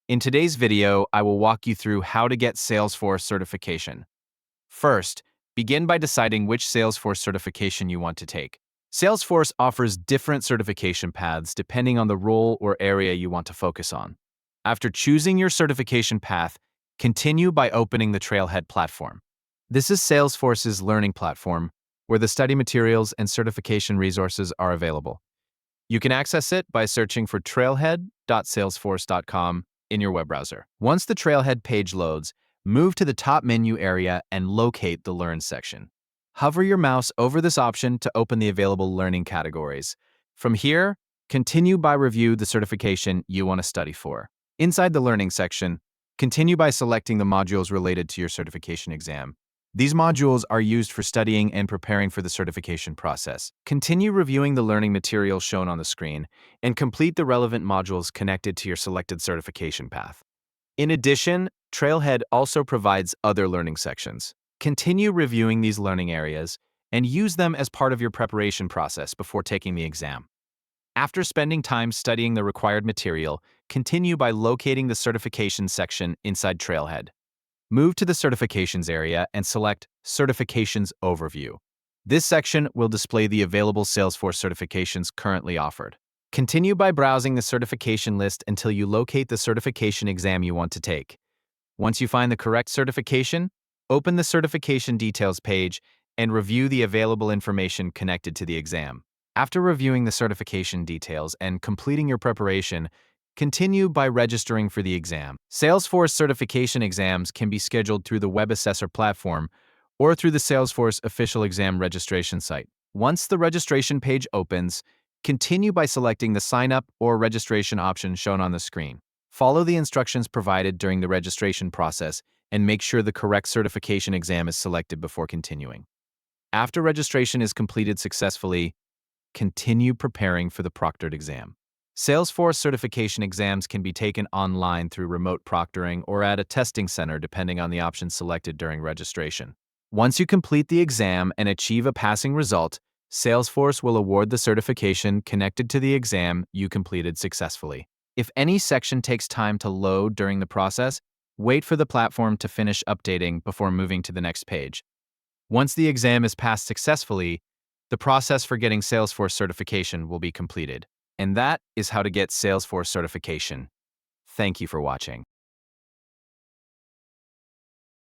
In today's video, I will walk you through how to get Salesforce certification. First, begin by deciding which Salesforce certification you want to take. Salesforce offers different certification paths depending on the role or area you want to focus on. After choosing your certification path, continue by opening the Trailhead platform. This is Salesforce's learning platform, where the study materials and certification resources are available. You can access it by searching for trailhead.salesforce.com in your web browser. Once the Trailhead page loads, move to the top menu area and locate the Learn section. Hover your mouse over this option to open the available learning categories. From here, continue by review the certification you want to study for. Inside the Learning section, continue by selecting the modules related to your certification exam. These modules are used for studying and preparing for the certification process. Continue reviewing the learning material shown on the screen and complete the relevant modules connected to your selected certification path. In addition, Trailhead also provides other learning sections. Continue reviewing these learning areas and use them as part of your preparation process before taking the exam. After spending time studying the required material, continue by locating the certification section inside Trailhead. Move to the Certifications area and select Certifications Overview. This section will display the available Salesforce certifications currently offered. Continue by browsing the certification list until you locate the certification exam you want to take. Once you find the correct certification, open the certification details page and review the available information connected to the exam. After reviewing the certification details and completing your preparation, continue by registering for the exam. Salesforce certification exams can be scheduled through the Web Assessor platform or through the Salesforce official exam registration site. Once the registration page opens, continue by selecting the Sign Up or Registration option shown on the screen. Follow the instructions provided during the registration process and make sure the correct certification exam is selected before continuing. After registration is completed successfully, continue preparing for the proctored exam. Salesforce certification exams can be taken online through remote proctoring or at a testing center depending on the option selected during registration. Once you complete the exam and achieve a passing result, Salesforce will award the certification connected to the exam you completed successfully. If any section takes time to load during the process, wait for the platform to finish updating before moving to the next page. Once the exam is passed successfully, the process for getting Salesforce certification will be completed. And that is how to get Salesforce certification. Thank you for watching.